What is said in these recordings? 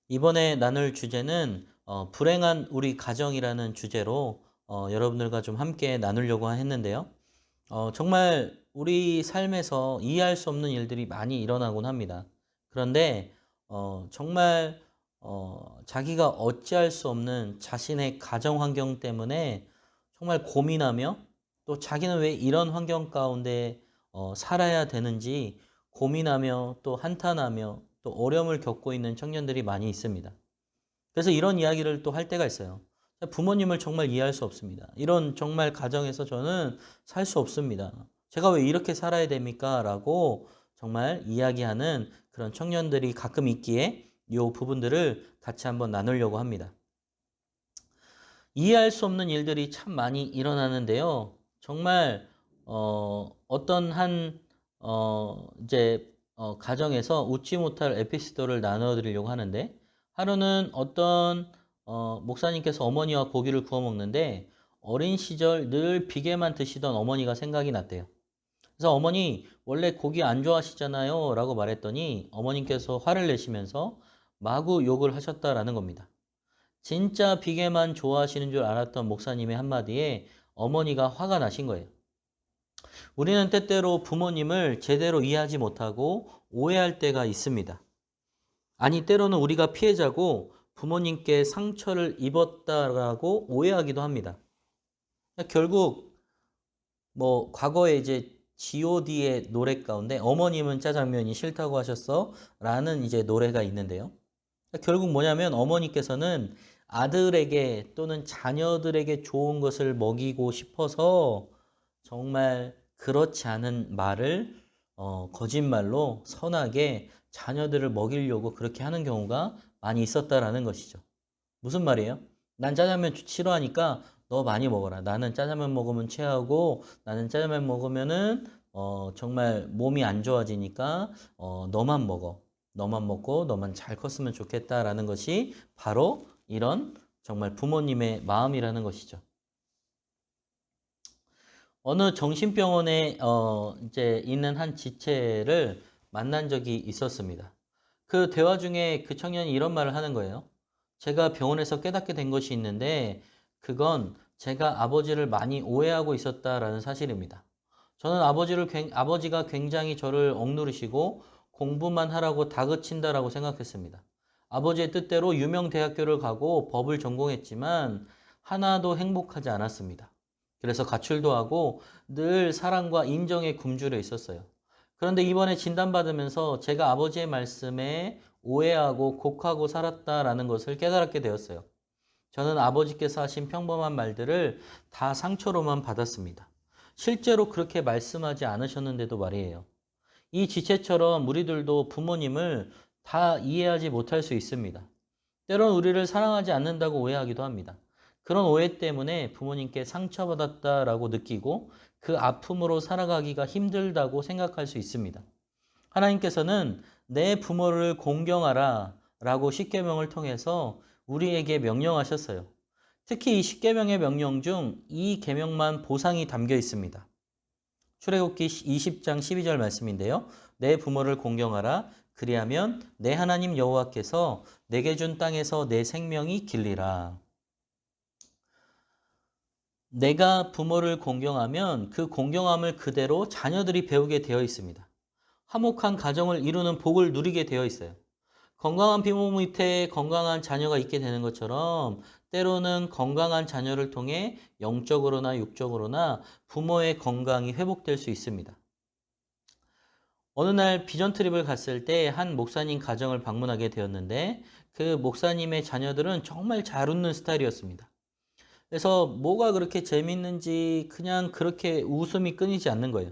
이번에 나눌 주제는 불행한 우리 가정이라는 주제로 여러분들과 좀 함께 나누려고 했는데요. 정말 우리 삶에서 이해할 수 없는 일들이 많이 일어나곤 합니다. 그런데 정말 자기가 어찌할 수 없는 자신의 가정 환경 때문에 정말 고민하며 또 자기는 왜 이런 환경 가운데 살아야 되는지 고민하며 또 한탄하며 또 어려움을 겪고 있는 청년들이 많이 있습니다. 그래서 이런 이야기를 또 할 때가 있어요. 부모님을 정말 이해할 수 없습니다. 이런 정말 가정에서 저는 살 수 없습니다. 제가 왜 이렇게 살아야 됩니까? 라고 정말 이야기하는 그런 청년들이 가끔 있기에 이 부분들을 같이 한번 나누려고 합니다. 이해할 수 없는 일들이 참 많이 일어나는데요. 정말 어떤 한 이제 가정에서 웃지 못할 에피소드를 나눠 드리려고 하는데, 하루는 어떤 목사님께서 어머니와 고기를 구워 먹는데 어린 시절 늘 비계만 드시던 어머니가 생각이 났대요. 그래서 어머니 원래 고기 안 좋아하시잖아요 라고 말했더니 어머님께서 화를 내시면서 마구 욕을 하셨다라는 겁니다. 진짜 비계만 좋아하시는 줄 알았던 목사님의 한마디에 어머니가 화가 나신 거예요. 우리는 때때로 부모님을 제대로 이해하지 못하고 오해할 때가 있습니다. 아니, 때로는 우리가 피해자고 부모님께 상처를 입었다라고 오해하기도 합니다. 결국 과거에 이제 G.O.D의 노래 가운데 어머님은 짜장면이 싫다고 하셨어 라는 이제 노래가 있는데요. 결국 뭐냐면 어머니께서는 아들에게 또는 자녀들에게 좋은 것을 먹이고 싶어서 정말 그렇지 않은 말을 거짓말로 선하게 자녀들을 먹이려고 그렇게 하는 경우가 많이 있었다라는 것이죠. 무슨 말이에요? 난 짜장면 싫어하니까 너 많이 먹어라. 나는 짜장면 먹으면 체하고 나는 짜장면 먹으면은 정말 몸이 안 좋아지니까 너만 먹어. 너만 먹고 너만 잘 컸으면 좋겠다라는 것이 바로 이런 정말 부모님의 마음이라는 것이죠. 어느 정신병원에 이제 있는 한 지체를 만난 적이 있었습니다. 그 대화 중에 그 청년이 이런 말을 하는 거예요. 제가 병원에서 깨닫게 된 것이 있는데 그건 제가 아버지를 많이 오해하고 있었다라는 사실입니다. 저는 아버지가 굉장히 저를 억누르시고 공부만 하라고 다그친다라고 생각했습니다. 아버지의 뜻대로 유명 대학교를 가고 법을 전공했지만 하나도 행복하지 않았습니다. 그래서 가출도 하고 늘 사랑과 인정에 굶주려 있었어요. 그런데 이번에 진단받으면서 제가 아버지의 말씀에 오해하고 곡하고 살았다라는 것을 깨달게 되었어요. 저는 아버지께서 하신 평범한 말들을 다 상처로만 받았습니다. 실제로 그렇게 말씀하지 않으셨는데도 말이에요. 이 지체처럼 우리들도 부모님을 다 이해하지 못할 수 있습니다. 때론 우리를 사랑하지 않는다고 오해하기도 합니다. 그런 오해 때문에 부모님께 상처받았다라고 느끼고 그 아픔으로 살아가기가 힘들다고 생각할 수 있습니다. 하나님께서는 내 부모를 공경하라 라고 십계명을 통해서 우리에게 명령하셨어요. 특히 이 십계명의 명령 중 이 계명만 보상이 담겨 있습니다. 출애굽기 20장 12절 말씀인데요. 내 부모를 공경하라. 그리하면 내 하나님 여호와께서 내게 준 땅에서 내 생명이 길리라. 내가 부모를 공경하면 그 공경함을 그대로 자녀들이 배우게 되어 있습니다. 화목한 가정을 이루는 복을 누리게 되어 있어요. 건강한 부모 밑에 건강한 자녀가 있게 되는 것처럼 때로는 건강한 자녀를 통해 영적으로나 육적으로나 부모의 건강이 회복될 수 있습니다. 어느 날 비전 트립을 갔을 때 한 목사님 가정을 방문하게 되었는데 그 목사님의 자녀들은 정말 잘 웃는 스타일이었습니다. 그래서 뭐가 그렇게 재밌는지 그냥 그렇게 웃음이 끊이지 않는 거예요.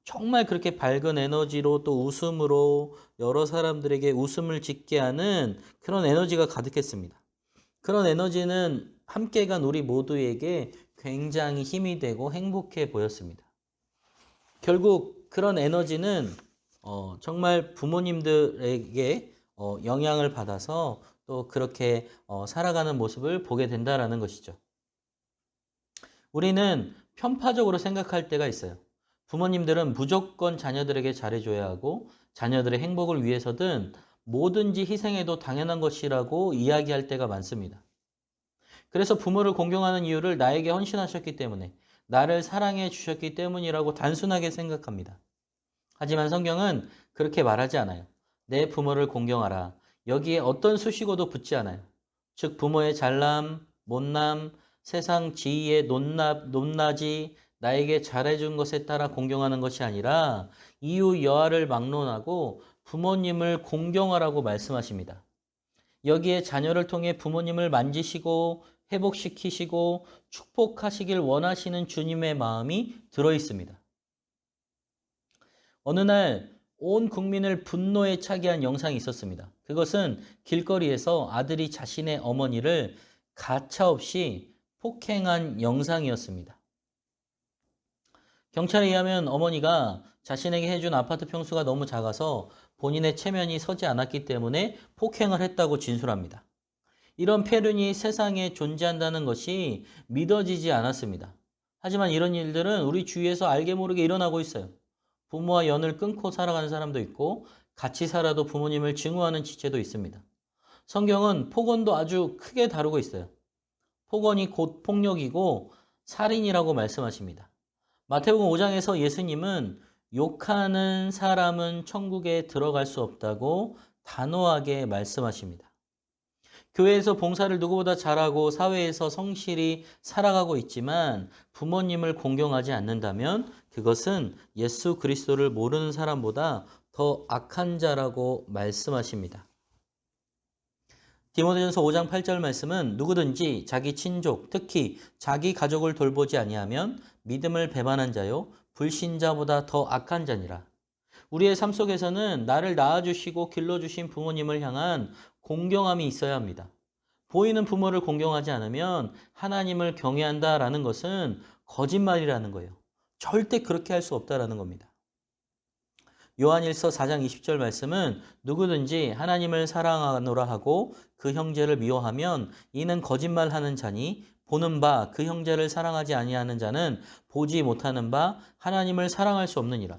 정말 그렇게 밝은 에너지로 또 웃음으로 여러 사람들에게 웃음을 짓게 하는 그런 에너지가 가득했습니다. 그런 에너지는 함께 간 우리 모두에게 굉장히 힘이 되고 행복해 보였습니다. 결국 그런 에너지는 정말 부모님들에게 영향을 받아서 또 그렇게 살아가는 모습을 보게 된다라는 것이죠. 우리는 편파적으로 생각할 때가 있어요. 부모님들은 무조건 자녀들에게 잘해줘야 하고 자녀들의 행복을 위해서든 뭐든지 희생해도 당연한 것이라고 이야기할 때가 많습니다. 그래서 부모를 공경하는 이유를 나에게 헌신하셨기 때문에, 나를 사랑해 주셨기 때문이라고 단순하게 생각합니다. 하지만 성경은 그렇게 말하지 않아요. 내 부모를 공경하라. 여기에 어떤 수식어도 붙지 않아요. 즉 부모의 잘남, 못남, 세상 지위의 높낮이, 나에게 잘해준 것에 따라 공경하는 것이 아니라 이유 여하를 막론하고 부모님을 공경하라고 말씀하십니다. 여기에 자녀를 통해 부모님을 만지시고 회복시키시고 축복하시길 원하시는 주님의 마음이 들어 있습니다. 어느 날 온 국민을 분노에 차게 한 영상이 있었습니다. 그것은 길거리에서 아들이 자신의 어머니를 가차없이 폭행한 영상이었습니다. 경찰에 의하면 어머니가 자신에게 해준 아파트 평수가 너무 작아서 본인의 체면이 서지 않았기 때문에 폭행을 했다고 진술합니다. 이런 폐륜이 세상에 존재한다는 것이 믿어지지 않았습니다. 하지만 이런 일들은 우리 주위에서 알게 모르게 일어나고 있어요. 부모와 연을 끊고 살아가는 사람도 있고 같이 살아도 부모님을 증오하는 지체도 있습니다. 성경은 폭언도 아주 크게 다루고 있어요. 폭언이 곧 폭력이고 살인이라고 말씀하십니다. 마태복음 5장에서 예수님은 욕하는 사람은 천국에 들어갈 수 없다고 단호하게 말씀하십니다. 교회에서 봉사를 누구보다 잘하고 사회에서 성실히 살아가고 있지만 부모님을 공경하지 않는다면 그것은 예수 그리스도를 모르는 사람보다 더 악한 자라고 말씀하십니다. 디모데전서 5장 8절 말씀은 누구든지 자기 친족, 특히 자기 가족을 돌보지 아니하면 믿음을 배반한 자요 불신자보다 더 악한 자니라. 우리의 삶 속에서는 나를 낳아주시고 길러주신 부모님을 향한 공경함이 있어야 합니다. 보이는 부모를 공경하지 않으면 하나님을 경외한다라는 것은 거짓말이라는 거예요. 절대 그렇게 할 수 없다라는 겁니다. 요한일서 4장 20절 말씀은 누구든지 하나님을 사랑하노라 하고 그 형제를 미워하면 이는 거짓말하는 자니 보는 바 그 형제를 사랑하지 아니하는 자는 보지 못하는 바 하나님을 사랑할 수 없느니라.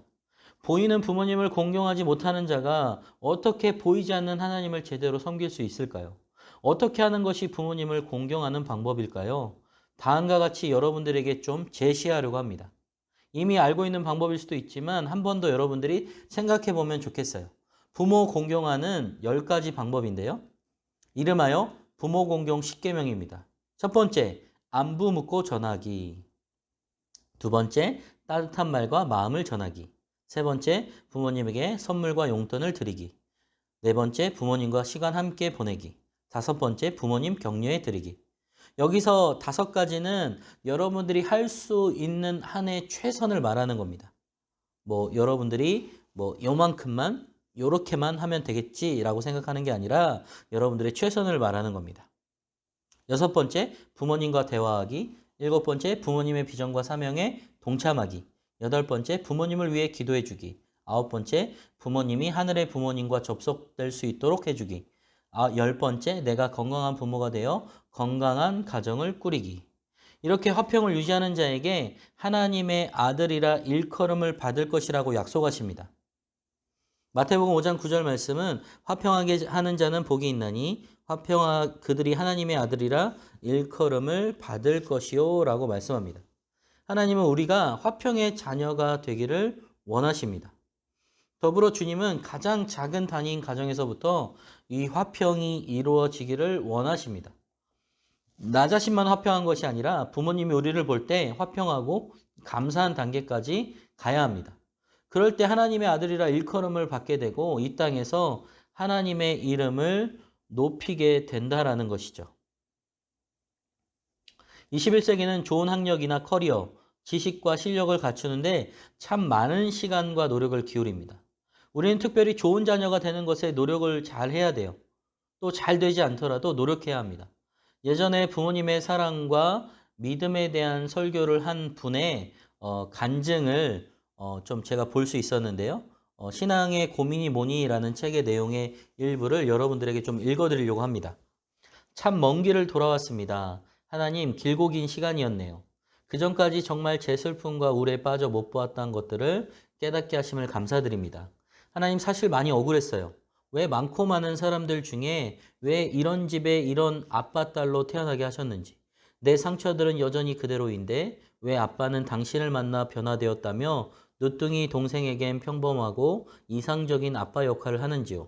보이는 부모님을 공경하지 못하는 자가 어떻게 보이지 않는 하나님을 제대로 섬길 수 있을까요? 어떻게 하는 것이 부모님을 공경하는 방법일까요? 다음과 같이 여러분들에게 좀 제시하려고 합니다. 이미 알고 있는 방법일 수도 있지만 한 번 더 여러분들이 생각해 보면 좋겠어요. 부모 공경하는 10가지 방법인데요. 이름하여 부모 공경 10계명입니다. 첫 번째, 안부 묻고 전하기. 두 번째, 따뜻한 말과 마음을 전하기. 세 번째, 부모님에게 선물과 용돈을 드리기. 네 번째, 부모님과 시간 함께 보내기. 다섯 번째, 부모님 격려해 드리기. 여기서 5가지는 여러분들이 할 수 있는 한의 최선을 말하는 겁니다. 여러분들이 요만큼만, 요렇게만 하면 되겠지라고 생각하는 게 아니라 여러분들의 최선을 말하는 겁니다. 6번째, 부모님과 대화하기. 7번째, 부모님의 비전과 사명에 동참하기. 8번째, 부모님을 위해 기도해 주기. 9번째, 부모님이 하늘의 부모님과 접속될 수 있도록 해주기. 10번째, 내가 건강한 부모가 되어 건강한 가정을 꾸리기. 이렇게 화평을 유지하는 자에게 하나님의 아들이라 일컬음을 받을 것이라고 약속하십니다. 마태복음 5장 9절 말씀은 화평하게 하는 자는 복이 있나니 그들이 하나님의 아들이라 일컬음을 받을 것이요 라고 말씀합니다. 하나님은 우리가 화평의 자녀가 되기를 원하십니다. 더불어 주님은 가장 작은 단위인 가정에서부터 이 화평이 이루어지기를 원하십니다. 나 자신만 화평한 것이 아니라 부모님이 우리를 볼 때 화평하고 감사한 단계까지 가야 합니다. 그럴 때 하나님의 아들이라 일컬음을 받게 되고 이 땅에서 하나님의 이름을 높이게 된다라는 것이죠. 21세기는 좋은 학력이나 커리어, 지식과 실력을 갖추는데 참 많은 시간과 노력을 기울입니다. 우리는 특별히 좋은 자녀가 되는 것에 노력을 잘 해야 돼요. 또 잘 되지 않더라도 노력해야 합니다. 예전에 부모님의 사랑과 믿음에 대한 설교를 한 분의 간증을 좀 제가 볼 수 있었는데요. 신앙의 고민이 뭐니라는 책의 내용의 일부를 여러분들에게 좀 읽어드리려고 합니다. 참 먼 길을 돌아왔습니다. 하나님, 길고 긴 시간이었네요. 그전까지 정말 제 슬픔과 우울에 빠져 못 보았던 것들을 깨닫게 하심을 감사드립니다. 하나님, 사실 많이 억울했어요. 왜 많고 많은 사람들 중에 왜 이런 집에 이런 아빠 딸로 태어나게 하셨는지, 내 상처들은 여전히 그대로인데 왜 아빠는 당신을 만나 변화되었다며 늦둥이 동생에겐 평범하고 이상적인 아빠 역할을 하는지요.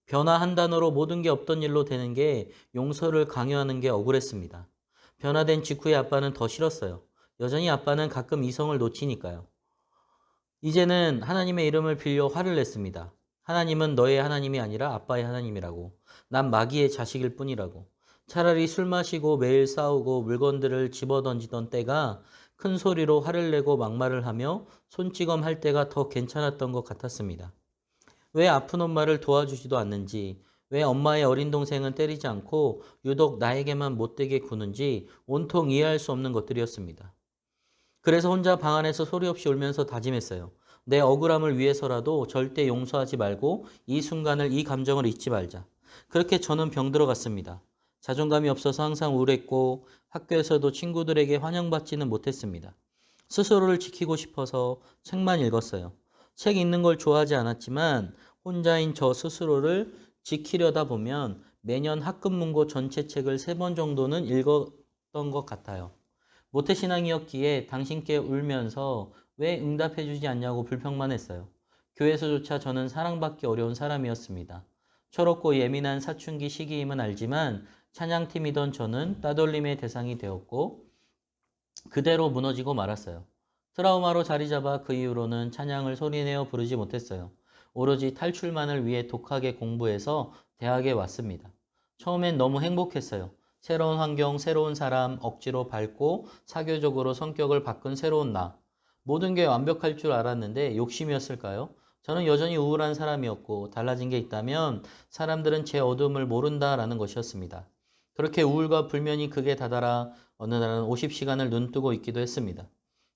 변화 한 단어로 모든 게 없던 일로 되는 게 용서를 강요하는 게 억울했습니다. 변화된 직후에 아빠는 더 싫었어요. 여전히 아빠는 가끔 이성을 놓치니까요. 이제는 하나님의 이름을 빌려 화를 냈습니다. 하나님은 너의 하나님이 아니라 아빠의 하나님이라고. 난 마귀의 자식일 뿐이라고. 차라리 술 마시고 매일 싸우고 물건들을 집어던지던 때가 큰 소리로 화를 내고 막말을 하며 손찌검 할 때가 더 괜찮았던 것 같았습니다. 왜 아픈 엄마를 도와주지도 않는지, 왜 엄마의 어린 동생은 때리지 않고 유독 나에게만 못되게 구는지 온통 이해할 수 없는 것들이었습니다. 그래서 혼자 방 안에서 소리 없이 울면서 다짐했어요. 내 억울함을 위해서라도 절대 용서하지 말고 이 순간을, 이 감정을 잊지 말자. 그렇게 저는 병들어갔습니다. 자존감이 없어서 항상 우울했고 학교에서도 친구들에게 환영받지는 못했습니다. 스스로를 지키고 싶어서 책만 읽었어요. 책 읽는 걸 좋아하지 않았지만 혼자인 저 스스로를 지키려다 보면 매년 학급문고 전체 책을 3번 정도는 읽었던 것 같아요. 모태신앙이었기에 당신께 울면서 왜 응답해주지 않냐고 불평만 했어요. 교회에서조차 저는 사랑받기 어려운 사람이었습니다. 철없고 예민한 사춘기 시기임은 알지만 찬양팀이던 저는 따돌림의 대상이 되었고 그대로 무너지고 말았어요. 트라우마로 자리 잡아 그 이후로는 찬양을 소리내어 부르지 못했어요. 오로지 탈출만을 위해 독하게 공부해서 대학에 왔습니다. 처음엔 너무 행복했어요. 새로운 환경, 새로운 사람, 억지로 밟고 사교적으로 성격을 바꾼 새로운 나. 모든 게 완벽할 줄 알았는데 욕심이었을까요? 저는 여전히 우울한 사람이었고 달라진 게 있다면 사람들은 제 어둠을 모른다라는 것이었습니다. 그렇게 우울과 불면이 극에 다다라 어느 날은 50시간을 눈뜨고 있기도 했습니다.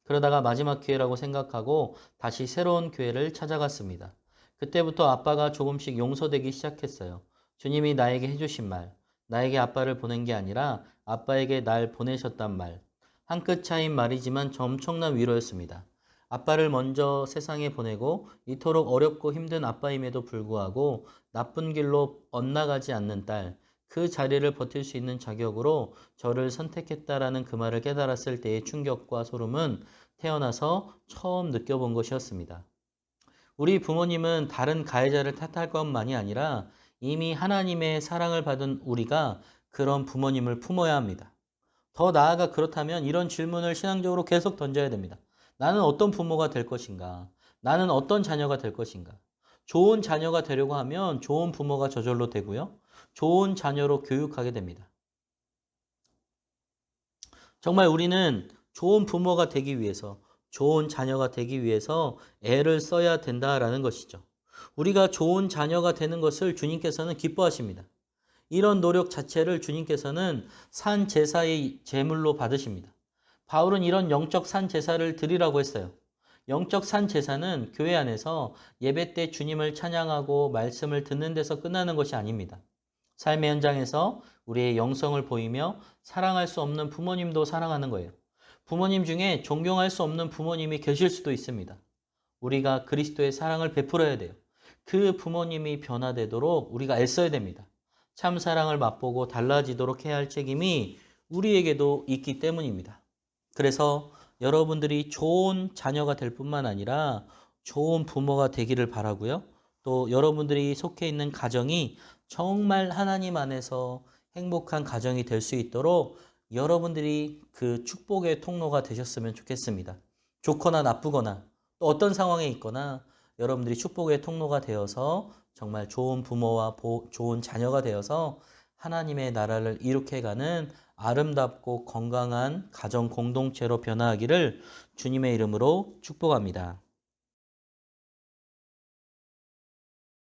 그러다가 마지막 기회라고 생각하고 다시 새로운 교회를 찾아갔습니다. 그때부터 아빠가 조금씩 용서되기 시작했어요. 주님이 나에게 해주신 말, 나에게 아빠를 보낸 게 아니라 아빠에게 날 보내셨단 말. 한 끗 차이인 말이지만 엄청난 위로였습니다. 아빠를 먼저 세상에 보내고 이토록 어렵고 힘든 아빠임에도 불구하고 나쁜 길로 엇나가지 않는 딸, 그 자리를 버틸 수 있는 자격으로 저를 선택했다라는 그 말을 깨달았을 때의 충격과 소름은 태어나서 처음 느껴본 것이었습니다. 우리 부모님은 다른 가해자를 탓할 것만이 아니라 이미 하나님의 사랑을 받은 우리가 그런 부모님을 품어야 합니다. 더 나아가 그렇다면 이런 질문을 신앙적으로 계속 던져야 됩니다. 나는 어떤 부모가 될 것인가? 나는 어떤 자녀가 될 것인가? 좋은 자녀가 되려고 하면 좋은 부모가 저절로 되고요. 좋은 자녀로 교육하게 됩니다. 정말 우리는 좋은 부모가 되기 위해서, 좋은 자녀가 되기 위해서 애를 써야 된다라는 것이죠. 우리가 좋은 자녀가 되는 것을 주님께서는 기뻐하십니다. 이런 노력 자체를 주님께서는 산 제사의 제물로 받으십니다. 바울은 이런 영적 산 제사를 드리라고 했어요. 영적 산 제사는 교회 안에서 예배 때 주님을 찬양하고 말씀을 듣는 데서 끝나는 것이 아닙니다. 삶의 현장에서 우리의 영성을 보이며 사랑할 수 없는 부모님도 사랑하는 거예요. 부모님 중에 존경할 수 없는 부모님이 계실 수도 있습니다. 우리가 그리스도의 사랑을 베풀어야 돼요. 그 부모님이 변화되도록 우리가 애써야 됩니다. 참 사랑을 맛보고 달라지도록 해야 할 책임이 우리에게도 있기 때문입니다. 그래서 여러분들이 좋은 자녀가 될 뿐만 아니라 좋은 부모가 되기를 바라고요. 또 여러분들이 속해 있는 가정이 정말 하나님 안에서 행복한 가정이 될 수 있도록 여러분들이 그 축복의 통로가 되셨으면 좋겠습니다. 좋거나 나쁘거나 또 어떤 상황에 있거나 여러분들이 축복의 통로가 되어서 정말 좋은 부모와 좋은 자녀가 되어서 하나님의 나라를 이룩해가는 아름답고 건강한 가정 공동체로 변화하기를 주님의 이름으로 축복합니다.